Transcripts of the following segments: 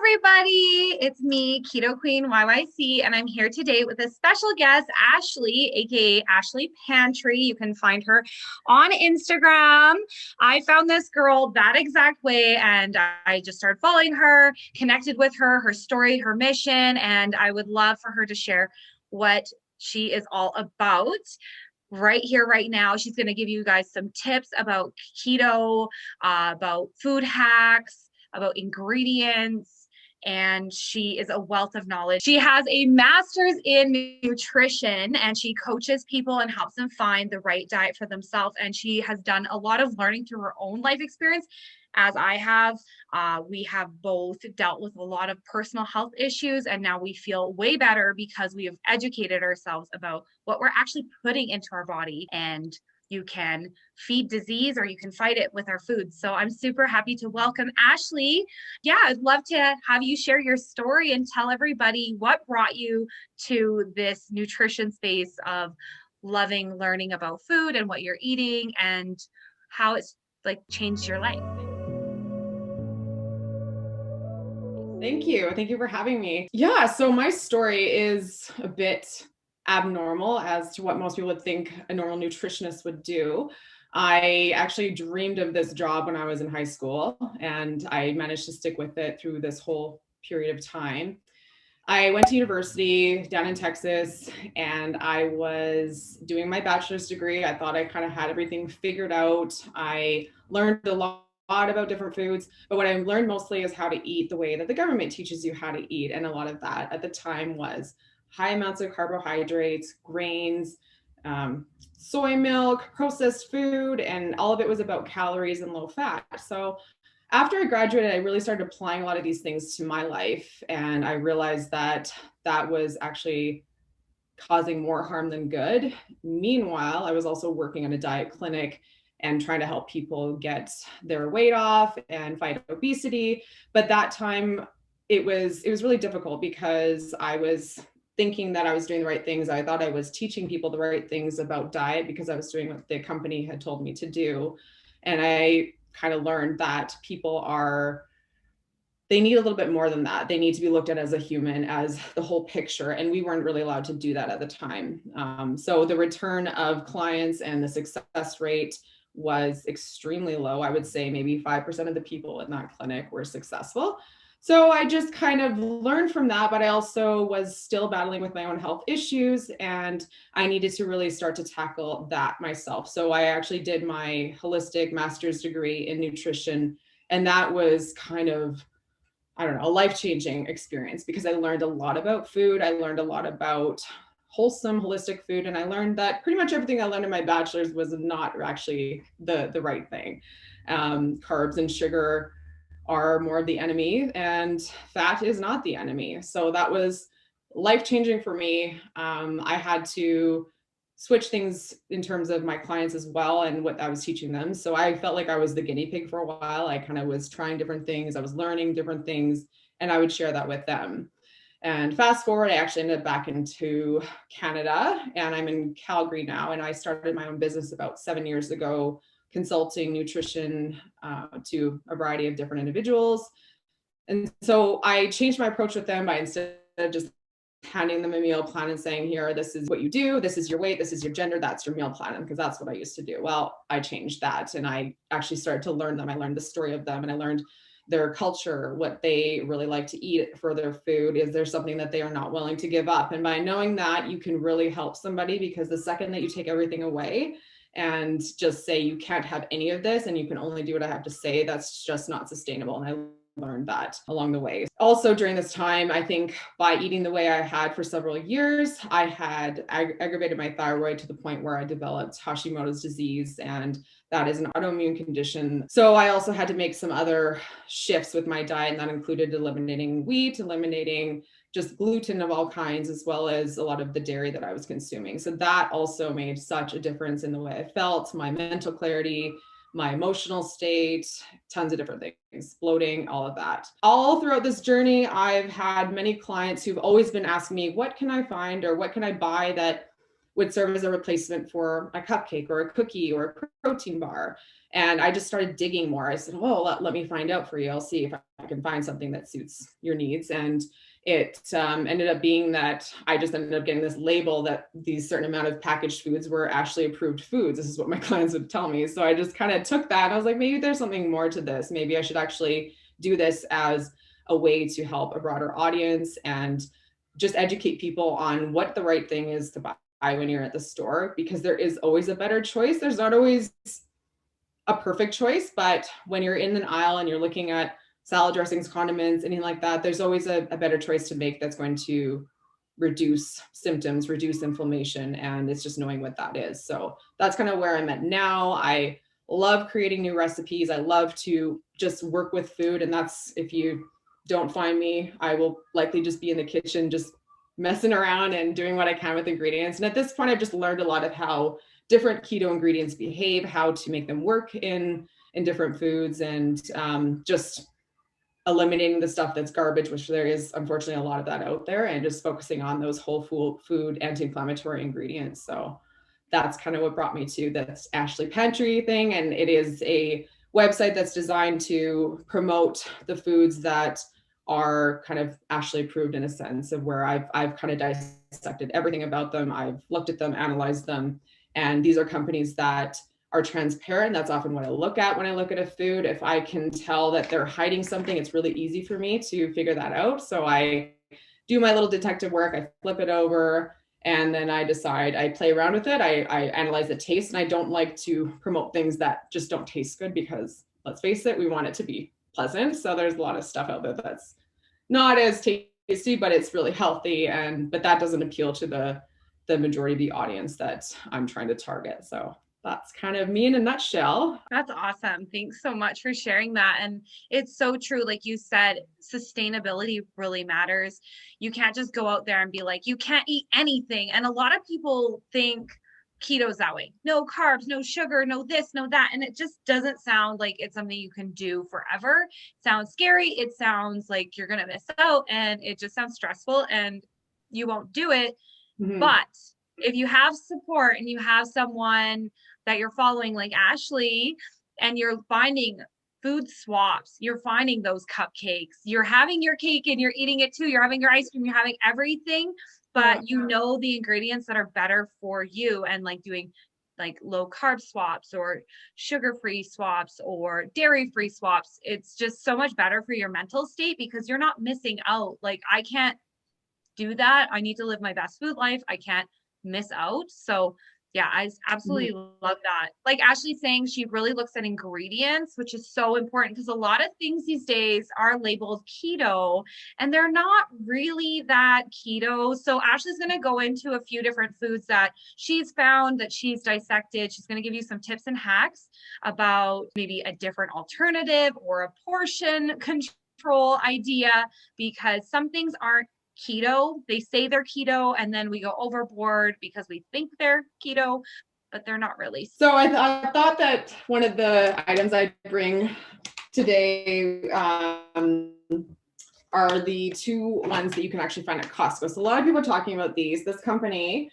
everybody. It's me, Keto Queen YYC, and I'm here today with a special guest, Ashley, aka Ashley Pantry. You can find her on Instagram. I found this girl that exact way, and I just started following her, connected with her, her story, her mission, and I would love for her to share what she is all about. Right here, right now, she's going to give you guys some tips about keto, about food hacks, about ingredients, and she is a wealth of knowledge. She has a master's in nutrition, and she coaches people and helps them find the right diet for themselves. And she has done a lot of learning through her own life experience, as I have. We have both dealt with a lot of personal health issues, and now we feel way better because we have educated ourselves about what we're actually putting into our body. And you can feed disease or you can fight it with our food. So I'm super happy to welcome Ashley. Yeah, I'd love to have you share your story and tell everybody what brought you to this nutrition space of loving learning about food and what you're eating and how it's like changed your life. Thank you. Thank you for having me. Yeah, so my story is a bit abnormal as to what most people would think a normal nutritionist would do. I actually dreamed of this job when I was in high school, and I managed to stick with it through this whole period of time. I went to university down in Texas, and I was doing my bachelor's degree. I thought I kind of had everything figured out. I learned a lot about different foods, but what I learned mostly is how to eat the way that the government teaches you how to eat. And a lot of that at the time was high amounts of carbohydrates, grains, soy milk, processed food, and all of it was about calories and low fat. So after I graduated, I really started applying a lot of these things to my life. And I realized that that was actually causing more harm than good. Meanwhile, I was also working at a diet clinic and trying to help people get their weight off and fight obesity. But that time it was really difficult because I was thinking that I was doing the right things. I thought I was teaching people the right things about diet because I was doing what the company had told me to do. And I kind of learned that they need a little bit more than that. They need to be looked at as a human, as the whole picture. And we weren't really allowed to do that at the time. So the return of clients and the success rate was extremely low. I would say maybe 5% of the people in that clinic were successful. So I just kind of learned from that, but I also was still battling with my own health issues, and I needed to really start to tackle that myself. So I actually did my holistic master's degree in nutrition, and that was kind of, I don't know, a life-changing experience because I learned a lot about food. I learned a lot about wholesome, holistic food. And I learned that pretty much everything I learned in my bachelor's was not actually the right thing. Carbs and sugar are more of the enemy, and fat is not the enemy. So that was life-changing for me. I had to switch things in terms of my clients as well and what I was teaching them. So I felt like I was the guinea pig for a while. I kind of was trying different things. I was learning different things, and I would share that with them. And fast forward, I actually ended up back into Canada, and I'm in Calgary now. And I started my own business about 7 years ago, consulting nutrition to a variety of different individuals. And so I changed my approach with them by, instead of just handing them a meal plan and saying, here, this is what you do, this is your weight, this is your gender, that's your meal plan, because that's what I used to do. Well, I changed that, and I actually started to learn them. I learned the story of them, and I learned their culture, what they really like to eat for their food. Is there something that they are not willing to give up? And by knowing that, you can really help somebody, because the second that you take everything away and just say you can't have any of this and you can only do what I have to say, that's just not sustainable. And I learned that along the way. Also during this time, I think by eating the way I had for several years, I had aggravated my thyroid to the point where I developed Hashimoto's disease, and that is an autoimmune condition. So I also had to make some other shifts with my diet, and that included eliminating wheat, eliminating just gluten of all kinds, as well as a lot of the dairy that I was consuming. So that also made such a difference in the way I felt, my mental clarity, my emotional state, tons of different things, bloating, all of that. All throughout this journey, I've had many clients who've always been asking me, what can I find or what can I buy that would serve as a replacement for a cupcake or a cookie or a protein bar. And I just started digging more. I said, oh, let me find out for you. I'll see if I can find something that suits your needs. And it ended up being that I just ended up getting this label that these certain amount of packaged foods were actually approved foods. This is what my clients would tell me. So I just kind of took that and I was like, maybe there's something more to this. Maybe I should actually do this as a way to help a broader audience and just educate people on what the right thing is to buy when you're at the store, because there is always a better choice. There's not always a perfect choice, but when you're in an aisle and you're looking at salad dressings, condiments, anything like that, there's always a better choice to make that's going to reduce symptoms, reduce inflammation, and it's just knowing what that is. So that's kind of where I'm at now. I love creating new recipes. I love to just work with food, and that's, if you don't find me, I will likely just be in the kitchen just messing around and doing what I can with ingredients. And at this point, I've just learned a lot of how different keto ingredients behave, how to make them work in different foods, and just eliminating the stuff that's garbage, which there is unfortunately a lot of that out there, and just focusing on those whole food anti-inflammatory ingredients. So that's kind of what brought me to this Ashley Pantry thing. And it is a website that's designed to promote the foods that are kind of Ashley approved, in a sense of where I've kind of dissected everything about them. I've looked at them, analyzed them, and these are companies that are transparent. That's often what I look at when I look at a food. If I can tell that they're hiding something, it's really easy for me to figure that out. So I do my little detective work, I flip it over, and then I decide, I play around with it. I analyze the taste, and I don't like to promote things that just don't taste good, because let's face it, we want it to be pleasant. So there's a lot of stuff out there that's not as tasty, but it's really healthy. But that doesn't appeal to the majority of the audience that I'm trying to target. So that's kind of me in a nutshell. That's awesome. Thanks so much for sharing that. And it's so true. Like you said, sustainability really matters. You can't just go out there and be like, you can't eat anything. And a lot of people think keto's that way. No carbs, no sugar, no this, no that. And it just doesn't sound like it's something you can do forever. It sounds scary. It sounds like you're going to miss out, and it just sounds stressful and you won't do it. Mm-hmm. But if you have support and you have someone that you're following like Ashley, and you're finding food swaps, you're finding those cupcakes, you're having your cake and you're eating it too, you're having your ice cream, you're having everything, but you know the ingredients that are better for you, and like doing like low carb swaps or sugar-free swaps or dairy-free swaps, it's just so much better for your mental state, because you're not missing out. Like, I can't do that. I need to live my best food life. I can't miss out. So yeah, I absolutely love that. Like Ashley's saying, she really looks at ingredients, which is so important, because a lot of things these days are labeled keto and they're not really that keto. So Ashley's going to go into a few different foods that she's found, that she's dissected. She's going to give you some tips and hacks about maybe a different alternative or a portion control idea, because some things aren't keto. They say they're keto, and then we go overboard because we think they're keto, but they're not really. So I thought that one of the items I bring today are the two ones that you can actually find at Costco. So a lot of people are talking about these. This company,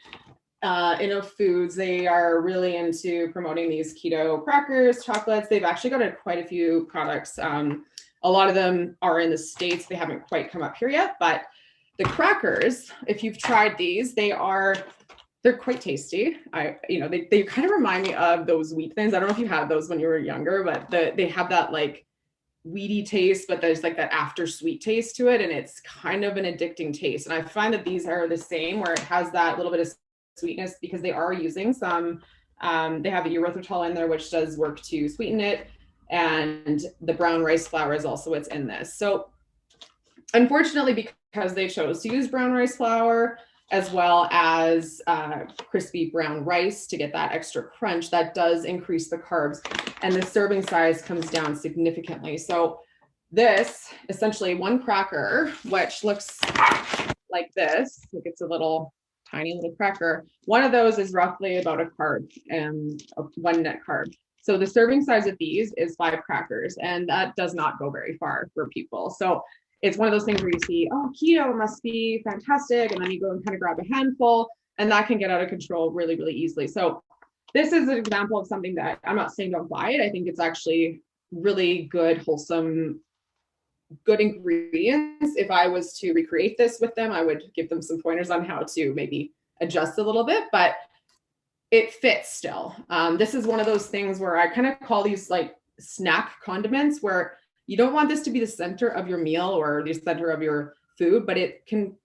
Foods, they are really into promoting these keto crackers, chocolates. They've actually got quite a few products. A lot of them are in the States. They haven't quite come up here yet, but the crackers, if you've tried these, they're quite tasty. They kind of remind me of those wheat thins. I don't know if you had those when you were younger, but they have that like wheaty taste, but there's like that after sweet taste to it, and it's kind of an addicting taste. And I find that these are the same, where it has that little bit of sweetness, because they are using some, they have a erythritol in there, which does work to sweeten it. And the brown rice flour is also what's in this. So unfortunately, because they chose to use brown rice flour as well as crispy brown rice to get that extra crunch, that does increase the carbs, and the serving size comes down significantly. So this, essentially one cracker, which looks like this, like it's a tiny little cracker, one of those is roughly about a carb, one net carb. So the serving size of these is 5 crackers, and that does not go very far for people. So it's one of those things where you see, oh, keto must be fantastic, and then you go and kind of grab a handful. And that can get out of control really, really easily. So this is an example of something that I'm not saying don't buy it. I think it's actually really good, wholesome, good ingredients. If I was to recreate this with them, I would give them some pointers on how to maybe adjust a little bit, but it fits still. This is one of those things where I kind of call these like snack condiments, where you don't want this to be the center of your meal or the center of your food, but it can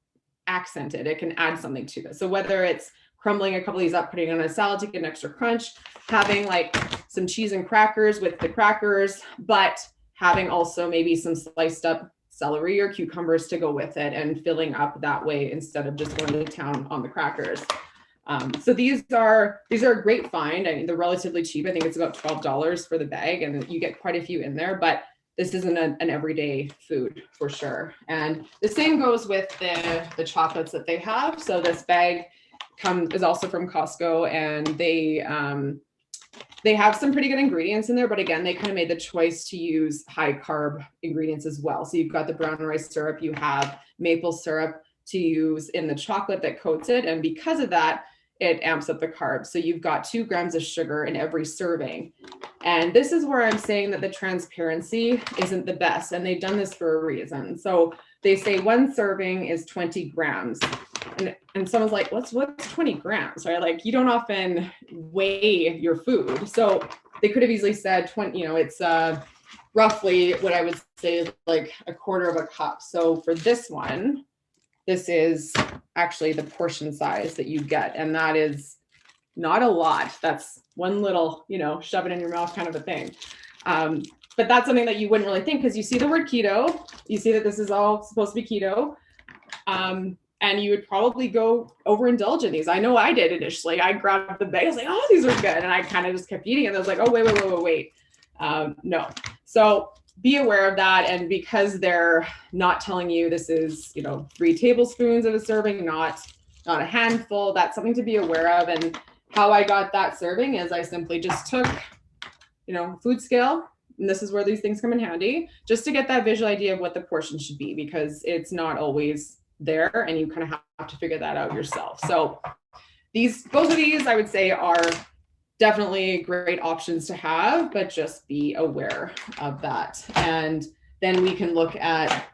accent it. It can add something to it. So whether it's crumbling a couple of these up, putting on a salad to get an extra crunch, having like some cheese and crackers with the crackers, but having also maybe some sliced up celery or cucumbers to go with it and filling up that way instead of just going to town on the crackers. So these are a great find. I mean, they're relatively cheap. I think it's about $12 for the bag, and you get quite a few in there, but this isn't an everyday food for sure. And the same goes with the chocolates that they have. So this bag is also from Costco, and they have some pretty good ingredients in there, but again, they kind of made the choice to use high carb ingredients as well. So you've got the brown rice syrup, you have maple syrup to use in the chocolate that coats it. And because of that, it amps up the carbs. So you've got 2 grams of sugar in every serving. And this is where I'm saying that the transparency isn't the best. And they've done this for a reason. So they say 1 serving is 20 grams. And someone's like, what's 20 grams, right? Like, you don't often weigh your food. So they could have easily said 20, it's roughly what I would say is like a quarter of a cup. So for this one, this is actually the portion size that you get. And that is not a lot. That's one little, shove it in your mouth kind of a thing. But that's something that you wouldn't really think, because you see the word keto, you see that this is all supposed to be keto. And you would probably go overindulge in these. I know I did initially. I grabbed the bag. I was like, oh, these are good. And I kind of just kept eating it. And I was like, oh, wait. No. So be aware of that. And because they're not telling you this is, 3 tablespoons of a serving, not a handful, that's something to be aware of. And how I got that serving is I simply just took, food scale. And this is where these things come in handy, just to get that visual idea of what the portion should be, because it's not always there and you kind of have to figure that out yourself. So both of these I would say are definitely great options to have, but just be aware of that. And then we can look at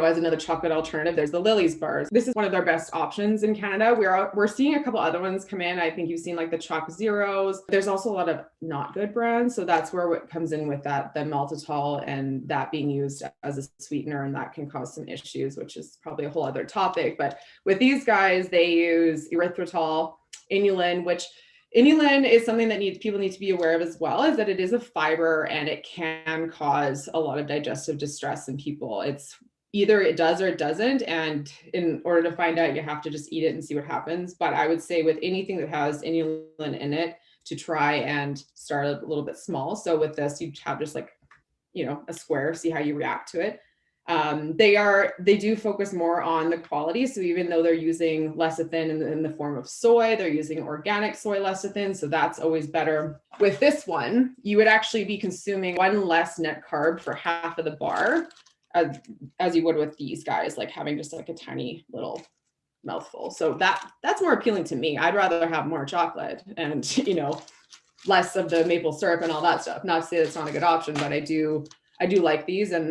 as another chocolate alternative, there's the Lily's bars. This is one of their best options in Canada. We're seeing a couple other ones come in. I think you've seen like the Choc Zeros. There's also a lot of not good brands. So that's where it comes in with that, the maltitol, and that being used as a sweetener, and that can cause some issues, which is probably a whole other topic. But with these guys, they use erythritol, inulin, which inulin is something that people need to be aware of as well, is that it is a fiber and it can cause a lot of digestive distress in people. It's either it does or it doesn't. And in order to find out, you have to just eat it and see what happens. But I would say with anything that has inulin in it, to try and start a little bit small. So with this, you have just like, a square, see how you react to it. They do focus more on the quality. So even though they're using lecithin in the form of soy, they're using organic soy lecithin. So that's always better. With this one, you would actually be consuming 1 less net carb for half of the bar as you would with these guys, like having just like a tiny little mouthful. So that's more appealing to me. I'd rather have more chocolate and, less of the maple syrup and all that stuff. Not to say that's not a good option, but I do like these. And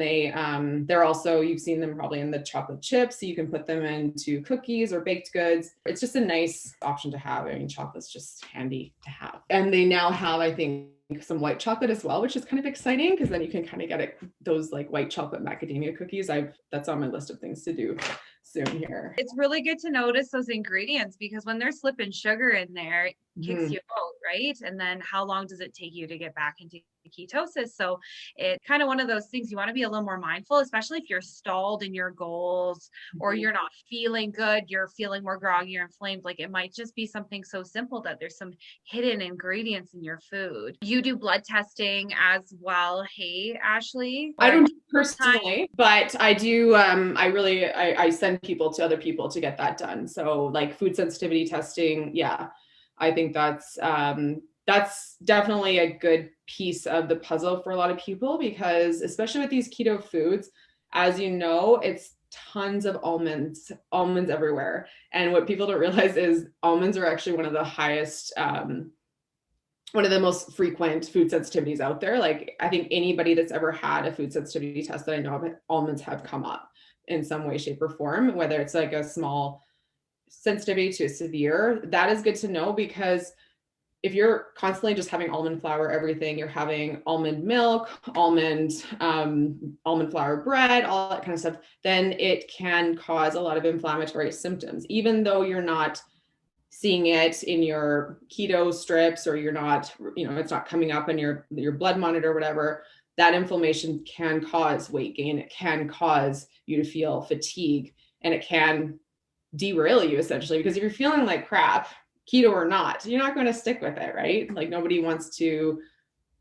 they're also, you've seen them probably in the chocolate chips. So you can put them into cookies or baked goods. It's just a nice option to have. I mean, chocolate's just handy to have. And they now have, I think, some white chocolate as well, which is kind of exciting, because then you can kind of get those like white chocolate macadamia cookies. That's on my list of things to do soon here. It's really good to notice those ingredients, because when they're slipping sugar in there, it kicks you out, right? And then how long does it take you to get back into ketosis? So it's kind of one of those things you want to be a little more mindful, especially if you're stalled in your goals or you're not feeling good, you're feeling more groggy or inflamed. Like, it might just be something so simple that there's some hidden ingredients in your food. You do blood testing as well, hey, Ashley? I don't personally, but I do. I send people to other people to get that done. So like food sensitivity testing. Yeah, I think that's definitely a good piece of the puzzle for a lot of people, because especially with these keto foods, as you know, tons of almonds everywhere. And what people don't realize is almonds are actually one of the highest, one of the most frequent food sensitivities out there. Like, I think anybody that's ever had a food sensitivity test that I know of, almonds have come up in some way, shape, or form, whether it's like a small sensitivity to a severe. That is good to know, because if you're constantly just having almond flour, everything, you're having almond milk, almond flour bread, all that kind of stuff, then it can cause a lot of inflammatory symptoms, even though you're not seeing it in your keto strips, or you're not, it's not coming up in your blood monitor or whatever. That inflammation can cause weight gain. It can cause you to feel fatigue, and it can derail you essentially, because if you're feeling like crap, keto or not, you're not going to stick with it, right? Like, nobody wants to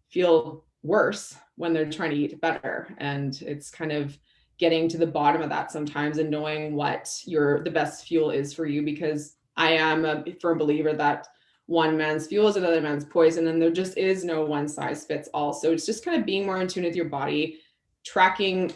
feel worse when they're trying to eat better. And it's kind of getting to the bottom of that sometimes, and knowing what the best fuel is for you, because I am a firm believer that one man's fuel is another man's poison, and there just is no one size fits all. So it's just kind of being more in tune with your body, tracking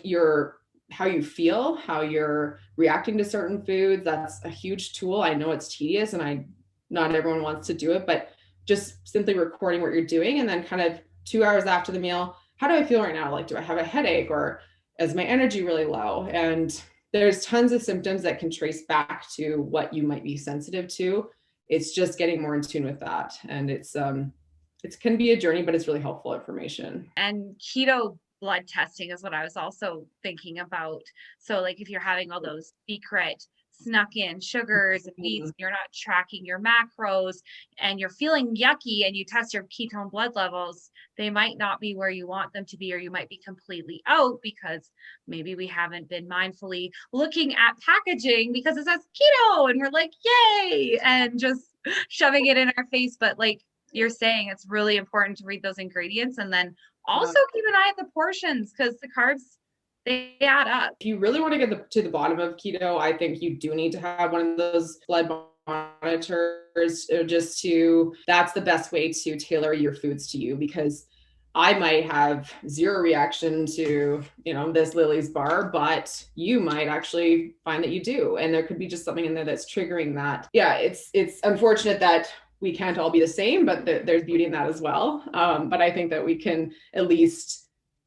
how you feel, how you're reacting to certain foods. That's a huge tool. I know it's tedious, and not everyone wants to do it, but just simply recording what you're doing, and then kind of 2 hours after the meal, how do I feel right now? Like, do I have a headache, or is my energy really low? And there's tons of symptoms that can trace back to what you might be sensitive to. It's just getting more in tune with that. And it can be a journey, but it's really helpful information. And keto blood testing is what I was also thinking about. So like, if you're having all those secret snuck in sugars and meats, you're not tracking your macros, and you're feeling yucky, and you test your ketone blood levels, they might not be where you want them to be, or you might be completely out, because maybe we haven't been mindfully looking at packaging because it says keto and we're like, yay, and just shoving it in our face. But like you're saying, it's really important to read those ingredients, and then also keep an eye at the portions, because the carbs, they add up. If you really want to get to the bottom of keto, I think you do need to have one of those blood monitors, that's the best way to tailor your foods to you, because I might have zero reaction to, this Lily's bar, but you might actually find that you do. And there could be just something in there that's triggering that. Yeah, it's unfortunate that we can't all be the same, but there's beauty in that as well. But I think that we can at least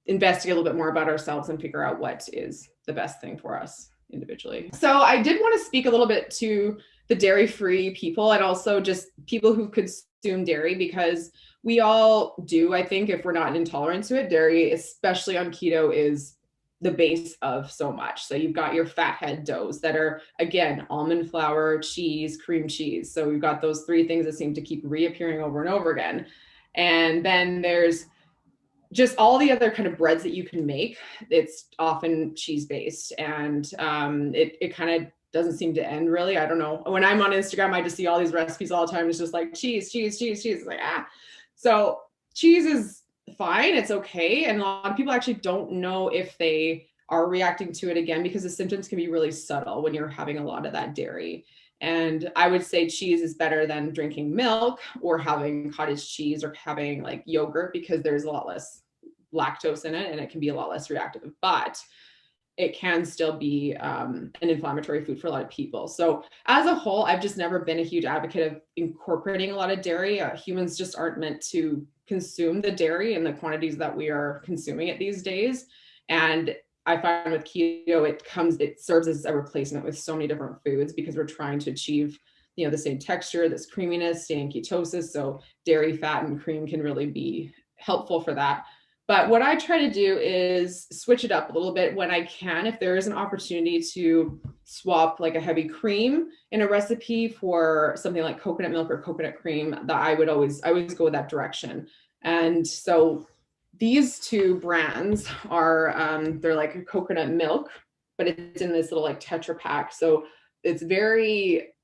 investigate a little bit more about ourselves and figure out what is the best thing for us individually. So I did want to speak a little bit to the dairy-free people, and also just people who consume dairy, because we all do, I think, if we're not intolerant to it. Dairy, especially on keto, is the base of so much. So you've got your fathead doughs that are, again, almond flour, cheese, cream cheese. So we've got those three things that seem to keep reappearing over and over again. And then there's just all the other kind of breads that you can make. It's often cheese-based, and it kind of doesn't seem to end, really. I don't know. When I'm on Instagram, I just see all these recipes all the time. It's just like cheese, cheese, cheese, cheese. It's like, So cheese is fine. It's okay. And a lot of people actually don't know if they are reacting to it, again, because the symptoms can be really subtle when you're having a lot of that dairy. And I would say cheese is better than drinking milk or having cottage cheese or having like yogurt, because there's a lot less lactose in it and it can be a lot less reactive, but it can still be an inflammatory food for a lot of people. So as a whole, I've just never been a huge advocate of incorporating a lot of dairy. Humans just aren't meant to consume the dairy in the quantities that we are consuming it these days. And I find with keto, it serves as a replacement with so many different foods, because we're trying to achieve, the same texture, this creaminess, stay in ketosis. So dairy, fat, and cream can really be helpful for that. But what I try to do is switch it up a little bit when I can. If there is an opportunity to swap like a heavy cream in a recipe for something like coconut milk or coconut cream, that I always go with that direction. And so these two brands are, they're like a coconut milk, but it's in this little like Tetra pack. So it's very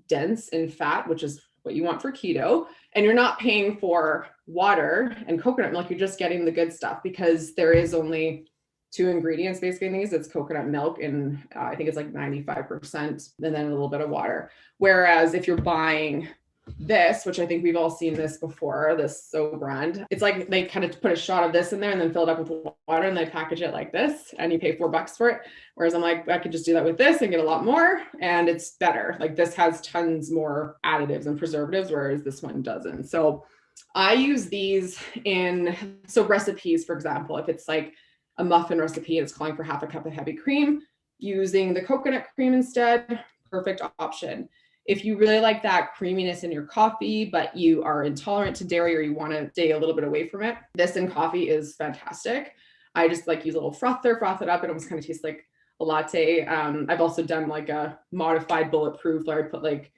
dense in fat, which is what you want for keto. And you're not paying for water and coconut milk. You're just getting the good stuff, because there is only two ingredients basically in these. It's coconut milk, and I think it's like 95%, and then a little bit of water. Whereas if you're buying this, which I think we've all seen this before, this So brand. It's like they kind of put a shot of this in there and then fill it up with water and they package it like this and you pay $4 for it. Whereas I'm like, I could just do that with this and get a lot more and it's better. Like this has tons more additives and preservatives, whereas this one doesn't. So I use these so recipes, for example, if it's like a muffin recipe, it's calling for half a cup of heavy cream, using the coconut cream instead, perfect option. If you really like that creaminess in your coffee, but you are intolerant to dairy or you want to stay a little bit away from it, this in coffee is fantastic. I just like use a little frother, froth it up. It almost kind of tastes like a latte. I've also done like a modified bulletproof where I put like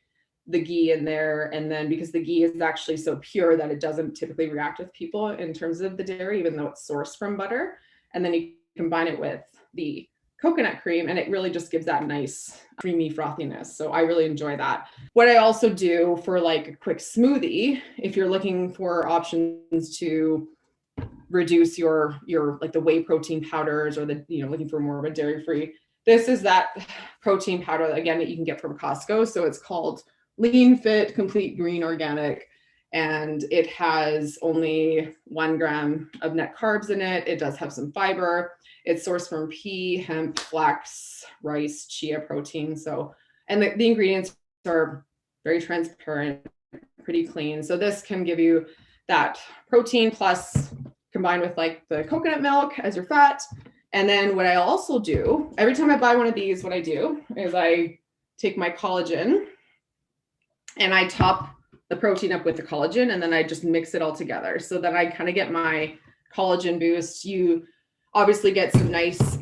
the ghee in there. And then because the ghee is actually so pure that it doesn't typically react with people in terms of the dairy, even though it's sourced from butter. And then you combine it with the coconut cream and it really just gives that nice creamy frothiness. So I really enjoy that. What I also do for like a quick smoothie, if you're looking for options to reduce your like the whey protein powders or the, looking for more of a dairy-free, this is that protein powder again that you can get from Costco. So it's called Lean Fit Complete Green Organic. And it has only 1 gram of net carbs in it. It does have some fiber. It's sourced from pea, hemp, flax, rice, chia protein. So, and the ingredients are very transparent, pretty clean. So this can give you that protein plus combined with like the coconut milk as your fat. And then what I also do, every time I buy one of these, what I do is I take my collagen and I top the protein up with the collagen and then I just mix it all together. So then I kind of get my collagen boost. You obviously get some nice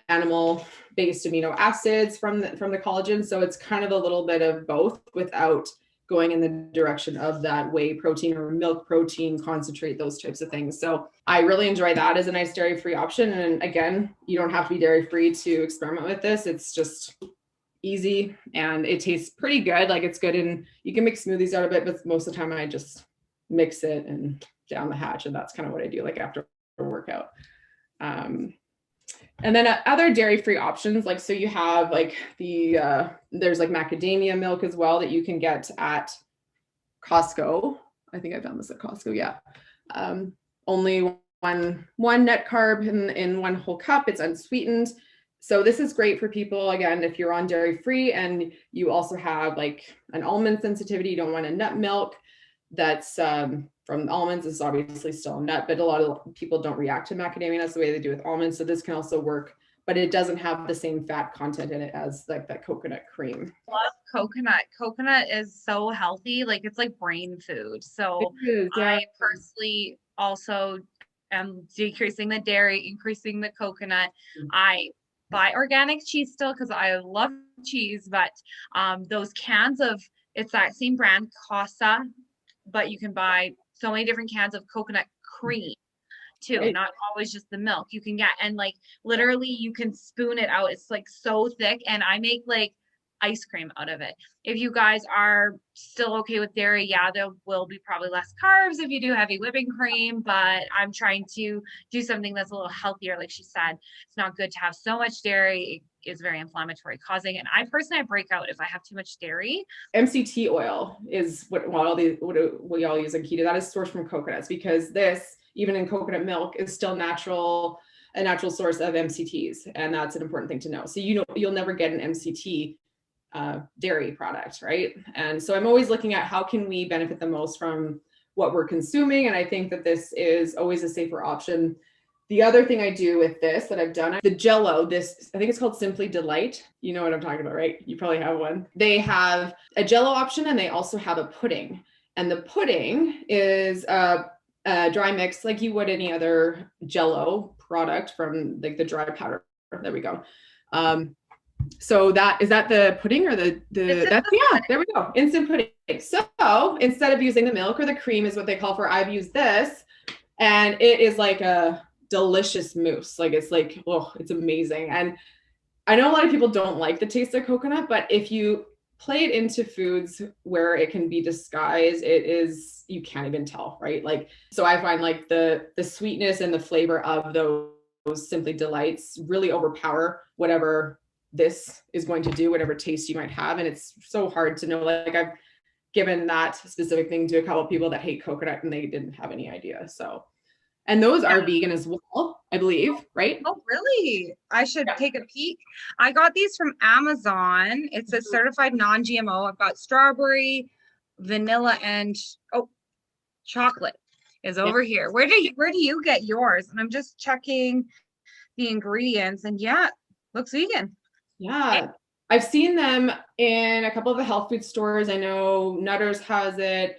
animal-based amino acids from the collagen. So it's kind of a little bit of both without going in the direction of that whey protein or milk protein concentrate, those types of things. So I really enjoy that as a nice dairy-free option. And again, you don't have to be dairy-free to experiment with this. It's just easy and it tastes pretty good. Like it's good and you can make smoothies out of it, but most of the time I just mix it and down the hatch. And that's kind of what I do like after a workout. And then other dairy-free options, like, so you have like there's like macadamia milk as well that you can get at Costco. I think I found this at Costco. Yeah. Only one net carb in 1 whole cup. It's unsweetened. So this is great for people, again, if you're on dairy-free and you also have like an almond sensitivity, you don't want a nut milk that's from almonds. This is obviously still a nut, but a lot of people don't react to macadamia. That's the way they do with almonds. So this can also work, but it doesn't have the same fat content in it as like that coconut cream. Love coconut. Coconut is so healthy. Like it's like brain food. So yeah. I personally also am decreasing the dairy, increasing the coconut. I buy organic cheese still because I love cheese, but those cans of, it's that same brand, Casa, but you can buy so many different cans of coconut cream too, not always just the milk you can get. And like literally you can spoon it out. It's like so thick and I make like ice cream out of it. If you guys are still okay with dairy, yeah, there will be probably less carbs if you do heavy whipping cream, but I'm trying to do something that's a little healthier. Like she said, it's not good to have so much dairy. It is very inflammatory causing. And I personally break out if I have too much dairy. MCT oil is what we all use in keto. That is sourced from coconuts because this, even in coconut milk, is still a natural source of MCTs. And that's an important thing to know. So, you'll never get an MCT dairy product, right? And so I'm always looking at how can we benefit the most from what we're consuming. And I think that this is always a safer option. The other thing I do with this that I've done, the Jello, this, I think it's called Simply Delight. You know what I'm talking about, right? You probably have one. They have a Jello option and they also have a pudding. And the pudding is a dry mix like you would any other Jello product from like the dry powder. There we go. So is that the pudding or that's yeah, there we go. Instant pudding. So instead of using the milk or the cream is what they call for, I've used this and it is like a delicious mousse. Like it's like, oh, it's amazing. And I know a lot of people don't like the taste of coconut, but if you play it into foods where it can be disguised, you can't even tell, right? Like, so I find like the sweetness and the flavor of those Simply Delights really overpower whatever this is going to do, whatever taste you might have. And it's so hard to know. Like given that specific thing to a couple of people that hate coconut and they didn't have any idea. So, and those are vegan as well, I believe, right? Oh, really? I should take a peek. I got these from Amazon. It's a certified non-GMO. I've got strawberry, vanilla, and chocolate is over here. Where do you get yours? And I'm just checking the ingredients, and yeah, looks vegan. Yeah. I've seen them in a couple of the health food stores. I know Nutters has it.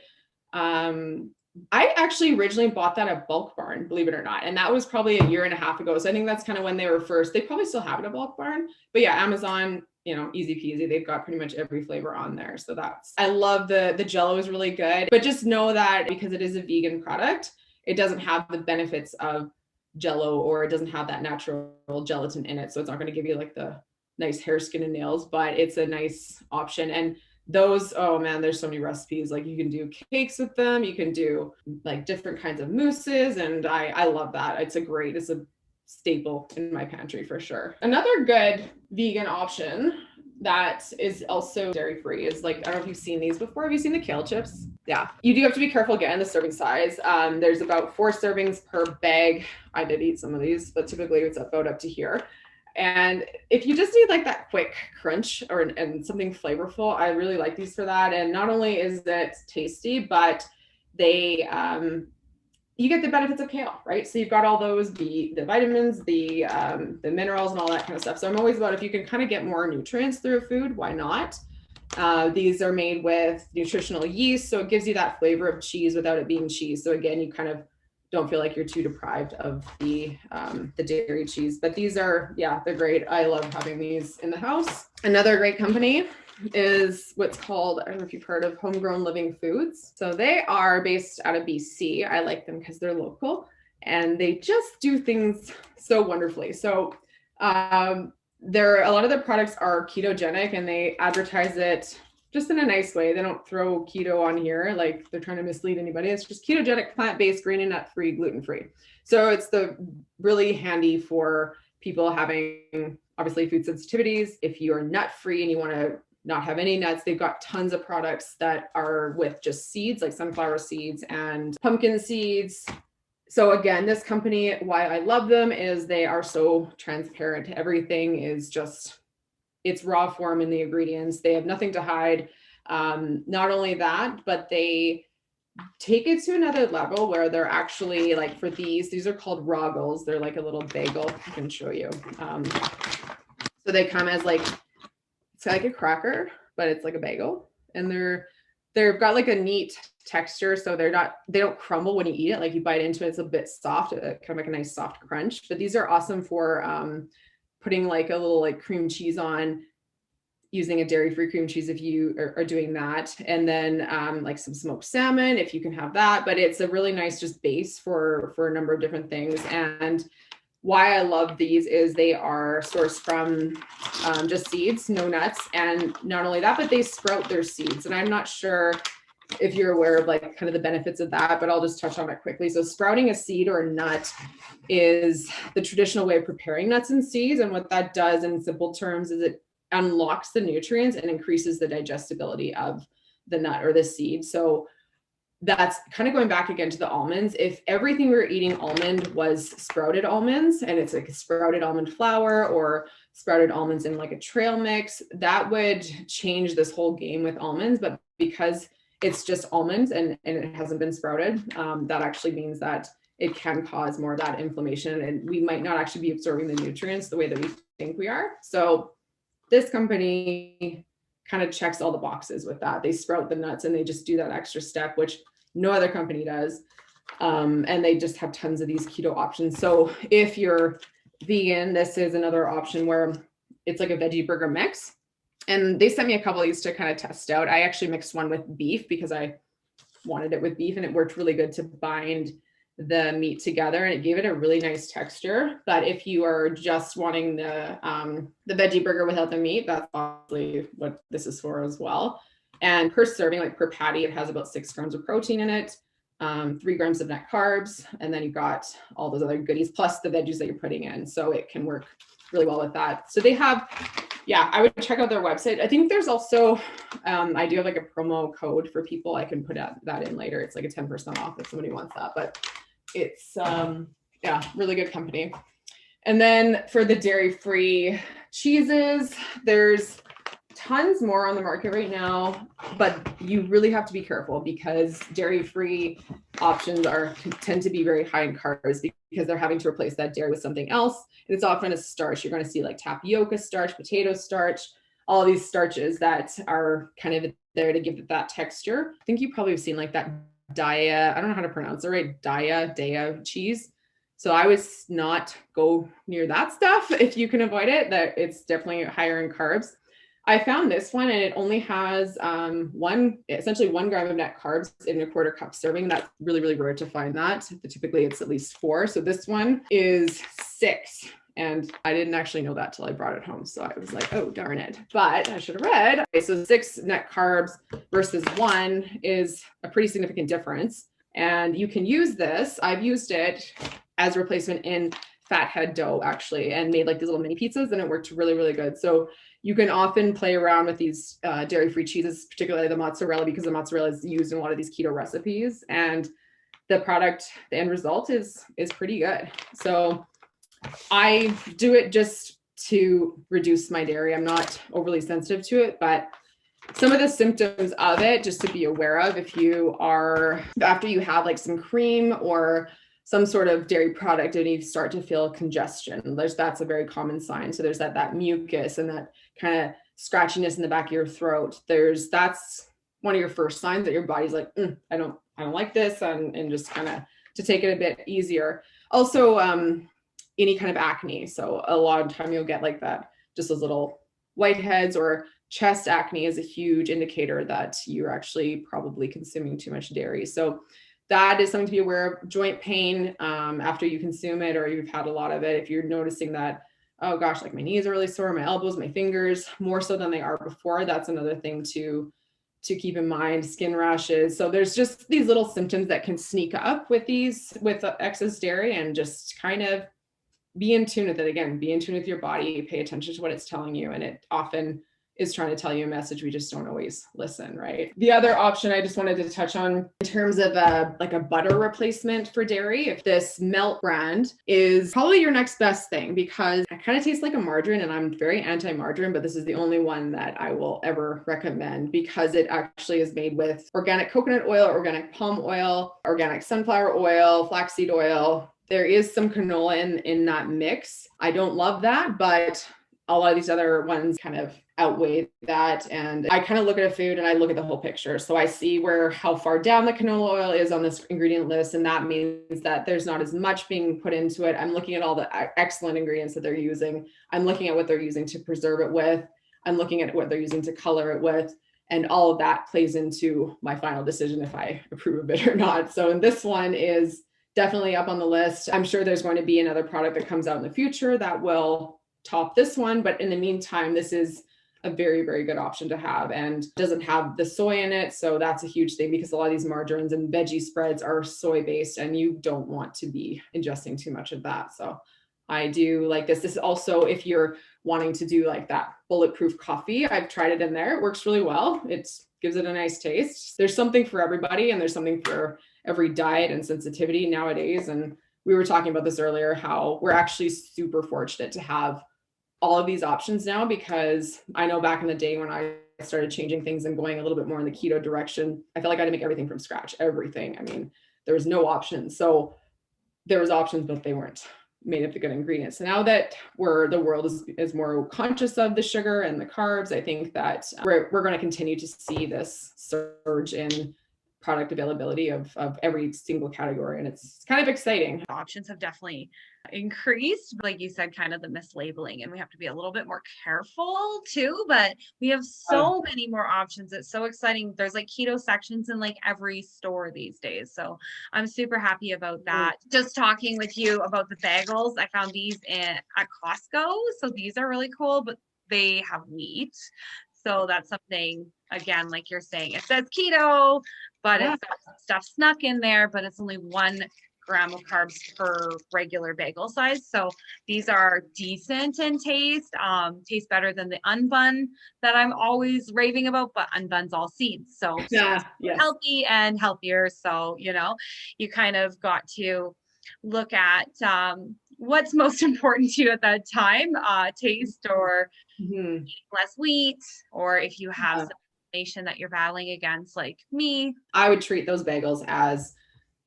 I actually originally bought that at Bulk Barn, believe it or not. And that was probably a year and a half ago. So I think that's kind of when they were first. They probably still have it at Bulk Barn. But yeah, Amazon, you know, easy peasy. They've got pretty much every flavor on there. So I love the Jell-O is really good. But just know that because it is a vegan product, it doesn't have the benefits of Jell-O, or it doesn't have that natural gelatin in it. So it's not going to give you like the nice hair, skin, and nails, but it's a nice option. And those, oh man, there's so many recipes. Like you can do cakes with them. You can do like different kinds of mousses. And I love that. It's a staple in my pantry for sure. Another good vegan option that is also dairy-free is like, I don't know if you've seen these before. Have you seen the Kale Chips? Yeah. You do have to be careful getting the serving size. There's about 4 servings per bag. I did eat some of these, but typically it's about up to here. And if you just need like that quick crunch and something flavorful, I really like these for that. And not only is it tasty, but they you get the benefits of kale, right? So you've got all those the vitamins, the minerals, and all that kind of stuff. So I'm always about, if you can kind of get more nutrients through a food, why not? These are made with nutritional yeast, so it gives you that flavor of cheese without it being cheese. So again, you kind of don't feel like you're too deprived of the dairy cheese. But these are, yeah, they're great. I love having these in the house. Another great company is what's called, I don't know if you've heard of Homegrown Living Foods. So they are based out of BC. I like them because they're local and they just do things so wonderfully. So a lot of their products are ketogenic, and they advertise it just in a nice way. They don't throw keto on here like they're trying to mislead anybody. It's just ketogenic, plant-based, grain and nut-free, gluten-free. So it's really handy for people having obviously food sensitivities. If you're nut-free and you want to not have any nuts, they've got tons of products that are with just seeds, like sunflower seeds and pumpkin seeds. So again, this company, why I love them is they are so transparent. Everything is just, it's raw form in the ingredients. They have nothing to hide. Not only that, but they take it to another level where they're actually like, for these are called Bagels. They're like a little bagel. I can show you. So they come as like, it's like a cracker, but it's like a bagel, and they've got like a neat texture. So they don't crumble when you eat it. Like you bite into it, it's a bit soft, kind of like a nice soft crunch. But these are awesome for putting like a little like cream cheese on, using a dairy-free cream cheese if you are doing that. And then like some smoked salmon, if you can have that. But it's a really nice just base for a number of different things. And why I love these is they are sourced from just seeds, no nuts. And not only that, but they sprout their seeds. And I'm not sure if you're aware of like kind of the benefits of that, but I'll just touch on it quickly. So sprouting a seed or a nut is the traditional way of preparing nuts and seeds. And what that does in simple terms is it unlocks the nutrients and increases the digestibility of the nut or the seed. So that's kind of going back again to the almonds. If everything we were eating almond was sprouted almonds, and it's like a sprouted almond flour or sprouted almonds in like a trail mix, that would change this whole game with almonds. But because it's just almonds and it hasn't been sprouted, that actually means that it can cause more of that inflammation, and we might not actually be absorbing the nutrients the way that we think we are. So this company kind of checks all the boxes with that. They sprout the nuts and they just do that extra step, which no other company does. And they just have tons of these keto options. So if you're vegan, this is another option where it's like a veggie burger mix. And they sent me a couple of these to kind of test out. I actually mixed one with beef because I wanted it with beef, and it worked really good to bind the meat together, and it gave it a really nice texture. But if you are just wanting the veggie burger without the meat, that's obviously what this is for as well. And per serving, like per patty, it has about 6 grams of protein in it, 3 grams of net carbs, and then you've got all those other goodies plus the veggies that you're putting in. So it can work really well with that. So they have yeah, I would check out their website. I think there's also, I do have like a promo code for people. I can put that in later. It's like a 10% off if somebody wants that, but it's, yeah, really good company. And then for the dairy-free cheeses, there's tons more on the market right now, but you really have to be careful because dairy-free options tend to be very high in carbs because they're having to replace that dairy with something else. And it's often a starch. You're going to see like tapioca starch, potato starch, all these starches that are kind of there to give it that texture. I think you probably have seen like that Daya, I don't know how to pronounce it right, Daya cheese. So I would not go near that stuff if you can avoid it, that it's definitely higher in carbs. I found this one and it only has essentially 1 gram of net carbs in a 1/4 cup serving. That's really, really rare to find that. Typically it's at least 4. So this one is 6. And I didn't actually know that till I brought it home. So I was like, oh, darn it. But I should have read. Okay, so 6 net carbs versus 1 is a pretty significant difference. And you can use this. I've used it as a replacement in fathead dough actually, and made like these little mini pizzas, and it worked really, really good. So you can often play around with these dairy-free cheeses, particularly the mozzarella, because the mozzarella is used in a lot of these keto recipes, and the end result is pretty good. So I do it just to reduce my dairy. I'm not overly sensitive to it, but some of the symptoms of it, just to be aware of, after you have like some cream or some sort of dairy product and you start to feel congestion, that's a very common sign. So there's that mucus and that kind of scratchiness in the back of your throat. That's one of your first signs that your body's like, I don't like this, and just kind of to take it a bit easier. Also, any kind of acne. So a lot of time you'll get like that, just those little whiteheads, or chest acne is a huge indicator that you're actually probably consuming too much dairy. So that is something to be aware of. Joint pain after you consume it, or you've had a lot of it. If you're noticing that, oh gosh, like my knees are really sore, my elbows, my fingers, more so than they are before, that's another thing to keep in mind. Skin rashes. So there's just these little symptoms that can sneak up with excess dairy, and just kind of be in tune with it. Again, be in tune with your body, pay attention to what it's telling you. And it often is trying to tell you a message. We just don't always listen, right? The other option I just wanted to touch on in terms of like a butter replacement for dairy, if this Melt brand is probably your next best thing, because it kind of tastes like a margarine, and I'm very anti-margarine, but this is the only one that I will ever recommend because it actually is made with organic coconut oil, organic palm oil, organic sunflower oil, flaxseed oil. There is some canola in that mix. I don't love that, but a lot of these other ones kind of outweigh that. And I kind of look at a food and I look at the whole picture. So I see how far down the canola oil is on this ingredient list. And that means that there's not as much being put into it. I'm looking at all the excellent ingredients that they're using. I'm looking at what they're using to preserve it with. I'm looking at what they're using to color it with. And all of that plays into my final decision if I approve of it or not. So this one is definitely up on the list. I'm sure there's going to be another product that comes out in the future that will top this one. But in the meantime, this is a very, very good option to have, and doesn't have the soy in it. So that's a huge thing, because a lot of these margarines and veggie spreads are soy based, and you don't want to be ingesting too much of that. So I do like this. This is also, if you're wanting to do like that bulletproof coffee, I've tried it in there. It works really well. It gives it a nice taste. There's something for everybody, and there's something for every diet and sensitivity nowadays. And we were talking about this earlier, how we're actually super fortunate to have all of these options now, because I know back in the day when I started changing things and going a little bit more in the keto direction, I felt like I had to make everything from scratch, everything. I mean, there was no options. So there was options, but they weren't made of the good ingredients. So now that the world is more conscious of the sugar and the carbs, I think that we're going to continue to see this surge in product availability of every single category. And it's kind of exciting. Options have definitely increased, like you said, kind of the mislabeling, and we have to be a little bit more careful too, but we have so many more options. It's so exciting. There's like keto sections in like every store these days. So I'm super happy about that. Just talking with you about the bagels, I found these at Costco. So these are really cool, but they have wheat. So that's something, again, like you're saying, it says keto, but it's stuff snuck in there, but it's only 1 gram of carbs per regular bagel size. So these are decent in taste, taste better than the unbun that I'm always raving about, but unbun's all seeds. So Yeah, yes. healthy and healthier. So, you know, you kind of got to look at what's most important to you at that time, taste or less wheat, or if you have some inflammation that you're battling against, like me. I would treat those bagels as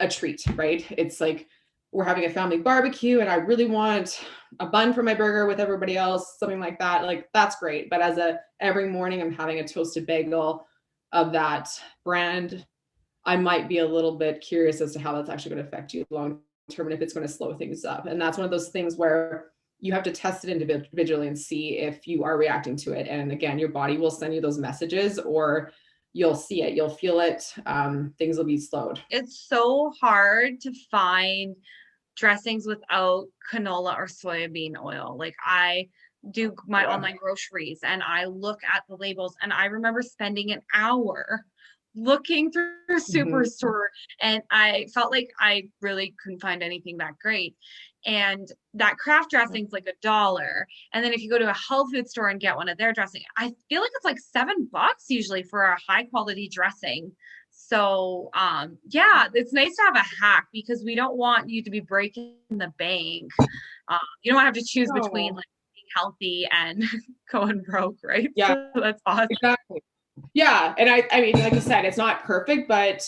a treat, right? It's like we're having a family barbecue and I really want a bun for my burger with everybody else, something like that. Like that's great. But every morning I'm having a toasted bagel of that brand, I might be a little bit curious as to how that's actually going to affect you long term and if it's going to slow things up. And that's one of those things where you have to test it individually and see if you are reacting to it. And again, your body will send you those messages, or you'll see it, you'll feel it. Things will be slowed. It's so hard to find dressings without canola or soybean oil. Like I do my online groceries and I look at the labels, and I remember spending an hour looking through Superstore, and I felt like I really couldn't find anything that great. And that craft dressing's like $1. And then if you go to a health food store and get one of their dressing, I feel like it's like $7 usually for a high quality dressing. So yeah, it's nice to have a hack because we don't want you to be breaking the bank. You don't have to choose between like being healthy and going broke, right? Yeah, so that's awesome. Exactly. Yeah. And I mean, like you said, it's not perfect, but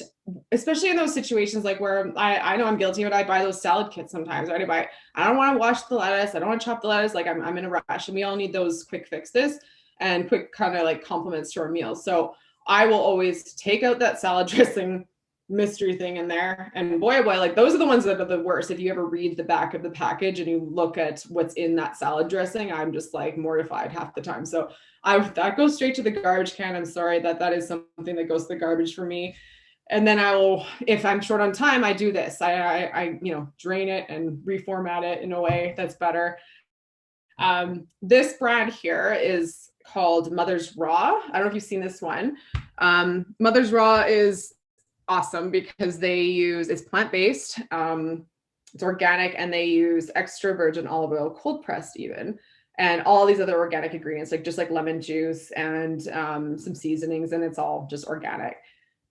especially in those situations, like where I know I'm guilty, but I buy those salad kits sometimes, right? I don't want to wash the lettuce. I don't want to chop the lettuce. Like I'm in a rush, and we all need those quick fixes and quick kind of like compliments to our meals. So I will always take out that salad dressing mystery thing in there. And boy, oh boy, like those are the ones that are the worst. If you ever read the back of the package and you look at what's in that salad dressing, I'm just like mortified half the time. So that goes straight to the garbage can. I'm sorry that is something that goes to the garbage for me. And then I will, if I'm short on time, I do this. I drain it and reformat it in a way that's better. This brand here is called Mother's Raw. I don't know if you've seen this one. Mother's Raw is awesome because it's plant-based, it's organic, and they use extra virgin olive oil, cold pressed even, and all these other organic ingredients, like just like lemon juice and some seasonings, and it's all just organic.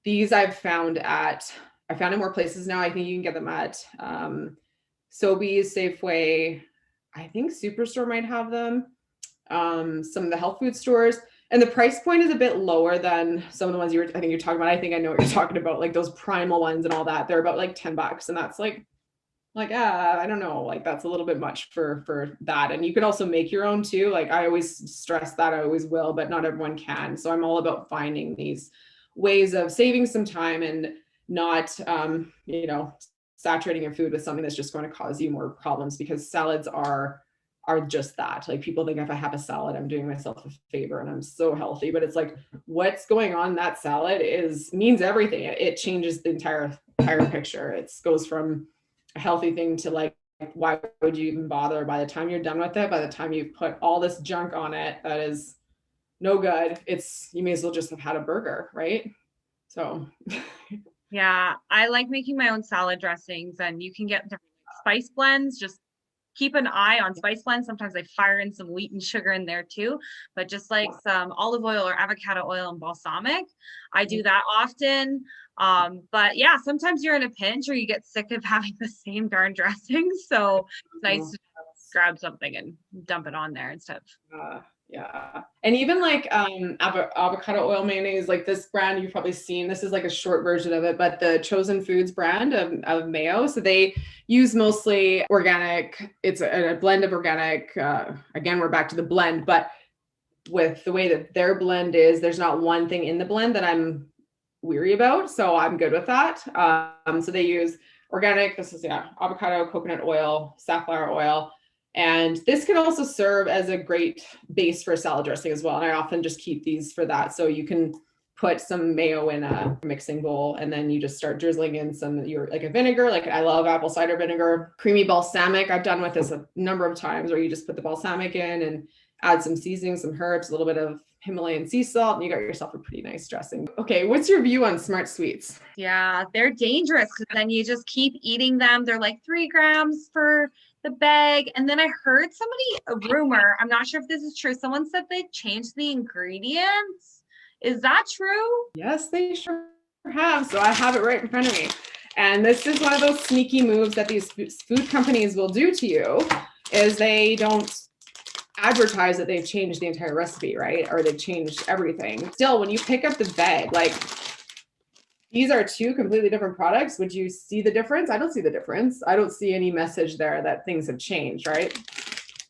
These I found in more places now. I think you can get them at Sobeys, Safeway. I think Superstore might have them. Some of the health food stores. And the price point is a bit lower than some of the ones I think you're talking about. I think I know what you're talking about, like those primal ones and all that. They're about like $10. And that's like, I don't know, like that's a little bit much for that. And you can also make your own too. Like I always stress that, I always will, but not everyone can. So I'm all about finding these ways of saving some time and not, saturating your food with something that's just going to cause you more problems, because salads are just that. Like people think if I have a salad, I'm doing myself a favor and I'm so healthy, but it's like what's going on in that salad means everything. It changes the entire picture. It goes from a healthy thing to like, why would you even bother? By the time you're done with it, by the time you've put all this junk on it that is no good, you may as well just have had a burger, right? So yeah, I like making my own salad dressings, and you can get different spice blends. Just keep an eye on spice blends. Sometimes I fire in some wheat and sugar in there too, but just like some olive oil or avocado oil and balsamic. I do that often. But yeah, sometimes you're in a pinch or you get sick of having the same darn dressing. So it's nice to grab something and dump it on there instead of. Yeah. And even like avocado oil mayonnaise, like this brand you've probably seen, this is like a short version of it, but the Chosen Foods brand of Mayo. So they use mostly organic. It's a blend of organic. Again, we're back to the blend, but with the way that their blend is, there's not one thing in the blend that I'm weary about. So I'm good with that. So they use organic. This is avocado, coconut oil, safflower oil. And this can also serve as a great base for a salad dressing as well. And I often just keep these for that. So you can put some mayo in a mixing bowl, and then you just start drizzling in like a vinegar. Like I love apple cider vinegar, creamy balsamic. I've done this a number of times where you just put the balsamic in and add some seasoning, some herbs, a little bit of Himalayan sea salt, and you got yourself a pretty nice dressing. Okay, what's your view on smart sweets? Yeah, they're dangerous because then you just keep eating them. They're like 3 grams for the bag. And then I heard a rumor, I'm not sure if this is true. Someone said they changed the ingredients. Is that true? Yes, they sure have. So I have it right in front of me. And this is one of those sneaky moves that these food companies will do to you, is they don't advertise that they've changed the entire recipe, right? Or they've changed everything. Still, when you pick up the bag, like, these are 2 completely different products. Would you see the difference? I don't see the difference. I don't see any message there that things have changed, right?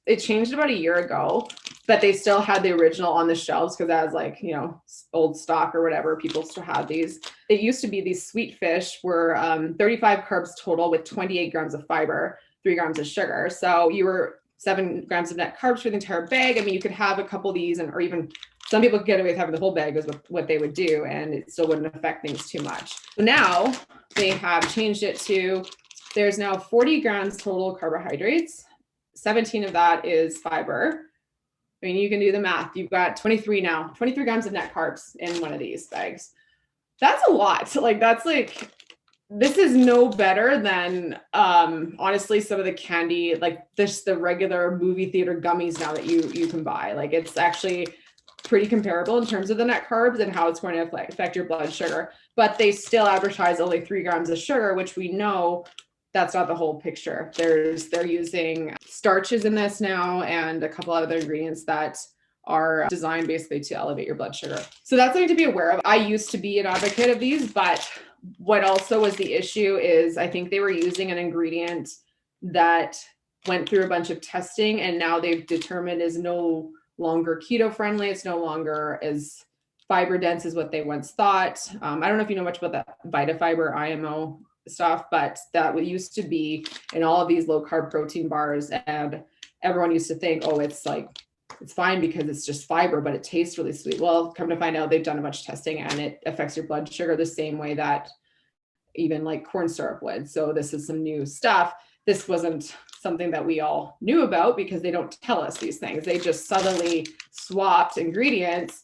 It changed about a year ago, but they still had the original on the shelves because as like, you know, old stock or whatever, people still had these. It used to be these sweet fish were 35 carbs total with 28 grams of fiber, 3 grams of sugar. So you were 7 grams of net carbs for the entire bag. I mean, you could have a couple of these, or even some people get away with having the whole bag, is what they would do, and it still wouldn't affect things too much. So now they have changed it to, there's now 40 grams total carbohydrates. 17 of that is fiber. I mean, you can do the math. You've got 23 grams of net carbs in one of these bags. That's a lot. Like, that's like, this is no better than honestly some of the candy, like the regular movie theater gummies now that you can buy. Like, it's actually pretty comparable in terms of the net carbs and how it's going to affect your blood sugar. But they still advertise only 3 grams of sugar, which we know that's not the whole picture. They're using starches in this now and a couple other ingredients that are designed basically to elevate your blood sugar. So that's something to be aware of. I used to be an advocate of these, but what also was the issue is I think they were using an ingredient that went through a bunch of testing and now they've determined is no longer keto friendly. It's no longer as fiber dense as what they once thought. I don't know if you know much about that VitaFiber IMO stuff, but that used to be in all of these low carb protein bars, and everyone used to think, oh, it's fine because it's just fiber, but it tastes really sweet. Well, come to find out, they've done a bunch of testing and it affects your blood sugar the same way that even like corn syrup would. So this is some new stuff. This wasn't something that we all knew about because they don't tell us these things. They just subtly swapped ingredients.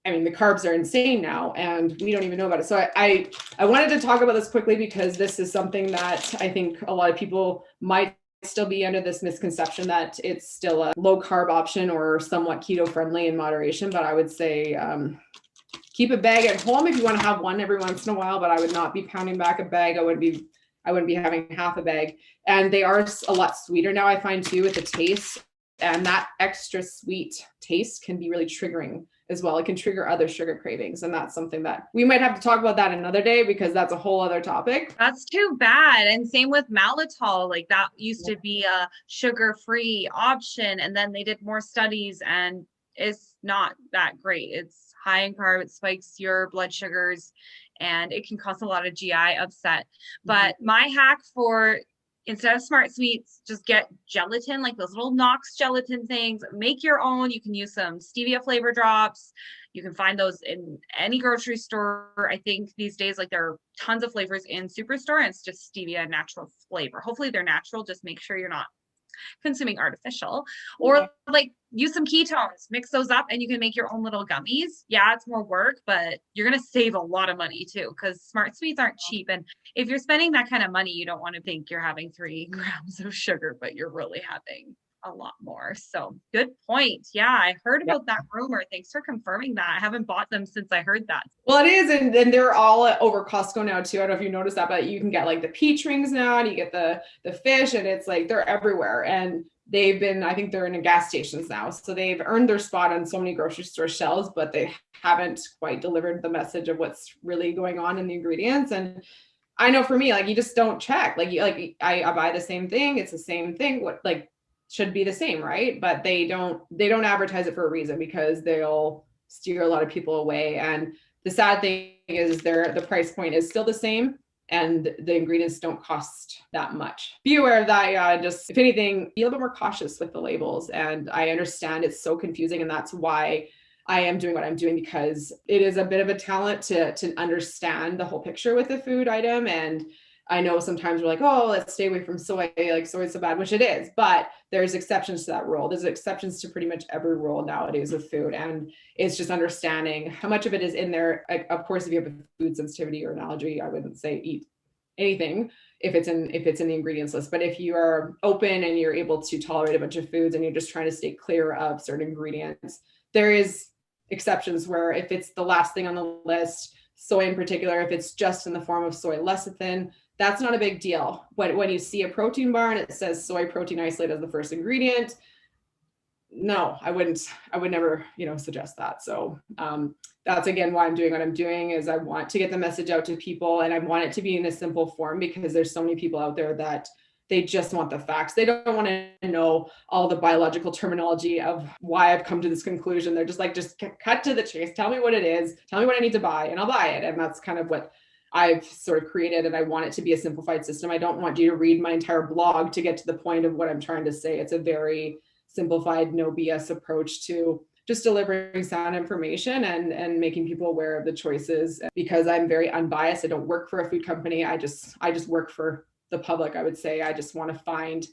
I mean, the carbs are insane now and we don't even know about it. So I wanted to talk about this quickly because this is something that I think a lot of people might still be under this misconception that it's still a low carb option or somewhat keto friendly in moderation. But I would say keep a bag at home if you want to have one every once in a while, but I would not be pounding back a bag. I wouldn't be having half a bag. And they are a lot sweeter now, I find too, with the taste, and that extra sweet taste can be really triggering as well. It can trigger other sugar cravings. And that's something that we might have to talk about that another day because that's a whole other topic. That's too bad. And same with maltitol, like that used to be a sugar-free option. And then they did more studies and it's not that great. It's high in carb, it spikes your blood sugars and it can cause a lot of GI upset. But my hack for, instead of smart sweets, just get gelatin, like those little Knox gelatin things. Make your own. You can use some stevia flavor drops. You can find those in any grocery store. I think these days, like there are tons of flavors in Superstore, and it's just stevia natural flavor. Hopefully they're natural. Just make sure you're not consuming artificial, or like use some ketones, mix those up and you can make your own little gummies. Yeah, it's more work, but you're going to save a lot of money too, because smart sweets aren't cheap. And if you're spending that kind of money, you don't want to think you're having 3 grams of sugar, but you're really having a lot more. So good point. Yeah, I heard about that rumor. Thanks for confirming that. I haven't bought them since I heard that. Well, it is, and they're all over Costco now too. I don't know if you noticed that, but you can get like the peach rings now, and you get the fish, and it's like they're everywhere. And they've been, I think they're in gas stations now, so they've earned their spot on so many grocery store shelves, but they haven't quite delivered the message of what's really going on in the ingredients. And I know for me, like you just don't check. I buy the same thing. It's the same thing. What like should be the same, right? But they don't advertise it for a reason because they'll steer a lot of people away. And the sad thing is the price point is still the same and the ingredients don't cost that much. Be aware of that. Just if anything, be a little bit more cautious with the labels. And I understand it's so confusing, and that's why I am doing what I'm doing, because it is a bit of a talent to understand the whole picture with the food item. And I know sometimes we're like, oh, let's stay away from soy, like soy is so bad, which it is, but there's exceptions to that rule. There's exceptions to pretty much every rule nowadays with food. And it's just understanding how much of it is in there. Of course, if you have a food sensitivity or an allergy, I wouldn't say eat anything if it's in the ingredients list. But if you are open and you're able to tolerate a bunch of foods and you're just trying to stay clear of certain ingredients, there is exceptions where if it's the last thing on the list, soy in particular, if it's just in the form of soy lecithin, that's not a big deal. But when you see a protein bar and it says soy protein isolate as the first ingredient, no, I would never, suggest that. So that's again why I'm doing what I'm doing, is I want to get the message out to people, and I want it to be in a simple form, because there's so many people out there that they just want the facts. They don't want to know all the biological terminology of why I've come to this conclusion. They're just like, just cut to the chase. Tell me what it is. Tell me what I need to buy, and I'll buy it. And that's kind of what I've sort of created, and I want it to be a simplified system. I don't want you to read my entire blog to get to the point of what I'm trying to say. It's a very simplified, no BS approach to just delivering sound information and making people aware of the choices. Because I'm very unbiased. I don't work for a food company. I just work for the public, I would say. I just want to find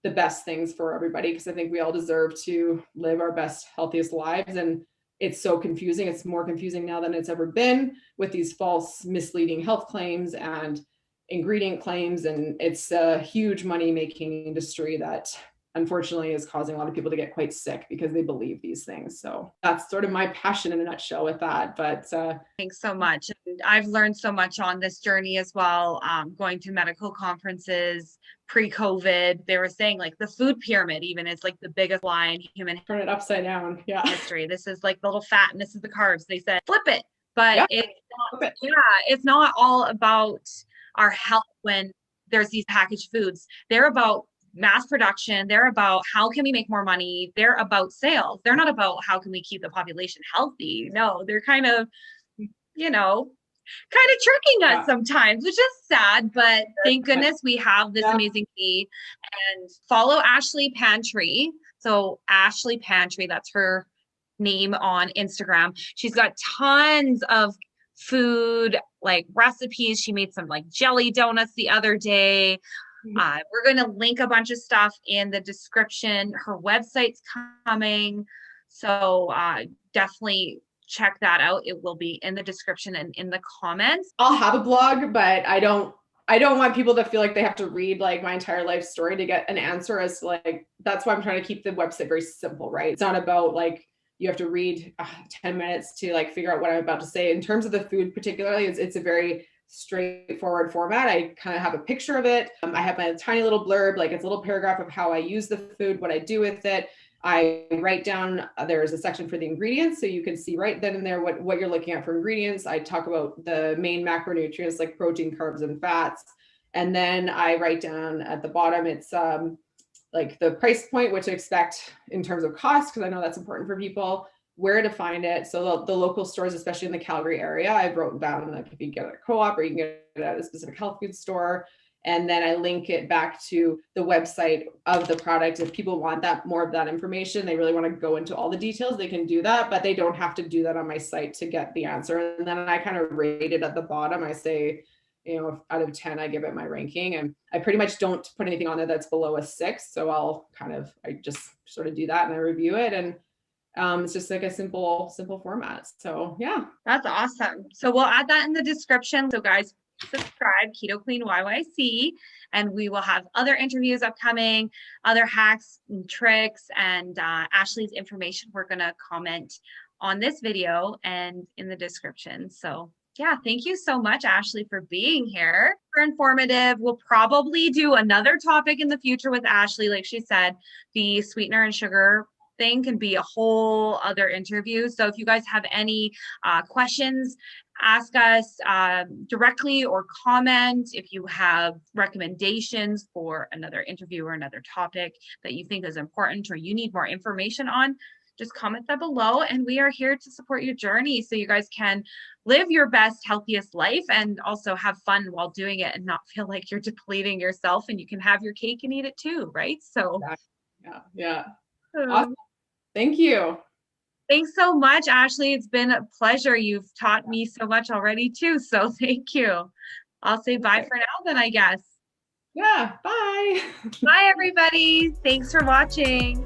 the best things for everybody, because I think we all deserve to live our best, healthiest lives. And it's so confusing. It's more confusing now than it's ever been, with these false, misleading health claims and ingredient claims. And it's a huge money-making industry that unfortunately is causing a lot of people to get quite sick because they believe these things. So that's sort of my passion in a nutshell with that. But thanks so much. And I've learned so much on this journey as well. Going to medical conferences pre-COVID, they were saying like the food pyramid even is like the biggest lie in human turn it upside down. Yeah. history. This is like the little fat and this is the carbs. They said flip it, but Yeah. it's not all about our health when there's these packaged foods. They're about mass production. They're about how can we make more money. They're about sales. They're not about how can we keep the population healthy. No, they're kind of tricking us sometimes, which is sad, but thank goodness we have this amazing tea. And follow Ashley Pantry. So Ashley Pantry, that's her name on Instagram. She's got tons of food like recipes. She made some like jelly donuts the other day. We're going to link a bunch of stuff in the description. Her website's coming. So definitely check that out. It will be in the description and in the comments. I'll have a blog, but I don't want people to feel like they have to read like my entire life story to get an answer. As like, that's why I'm trying to keep the website very simple, right? It's not about like, you have to read 10 minutes to like figure out what I'm about to say. In terms of the food particularly, it's a very straightforward format. I kind of have a picture of it. I have my tiny little blurb, like it's a little paragraph of how I use the food, what I do with it. I write down, there's a section for the ingredients, so you can see right then and there what you're looking at for ingredients. I talk about the main macronutrients like protein, carbs, and fats. And then I write down at the bottom, it's like the price point, what to expect in terms of cost, because I know that's important for people, where to find it. So the local stores, especially in the Calgary area, I've written down like if you can get it at a co-op or you can get it at a specific health food store. And then I link it back to the website of the product. If people want that, more of that information, they really want to go into all the details, they can do that, but they don't have to do that on my site to get the answer. And then I kind of rate it at the bottom. I say, out of 10, I give it my ranking, and I pretty much don't put anything on there that's below a 6. So I just sort of do that and I review it. And it's just like a simple format. So yeah. That's awesome. So we'll add that in the description. So guys, subscribe, Keto Queen YYC, and we will have other interviews upcoming, other hacks and tricks, and Ashley's information. We're going to comment on this video and in the description. So yeah, thank you so much, Ashley, for being here. Super informative. We'll probably do another topic in the future with Ashley. Like she said, the sweetener and sugar thing can be a whole other interview. So if you guys have any questions, ask us directly or comment. If you have recommendations for another interview or another topic that you think is important or you need more information on, just comment that below, and we are here to support your journey so you guys can live your best, healthiest life and also have fun while doing it and not feel like you're depleting yourself, and you can have your cake and eat it too, right? So yeah. Awesome. Thank you. Thanks so much, Ashley. It's been a pleasure. You've taught me so much already too, so thank you. I'll say bye for now then, I guess. Yeah, bye. Bye, everybody. Thanks for watching.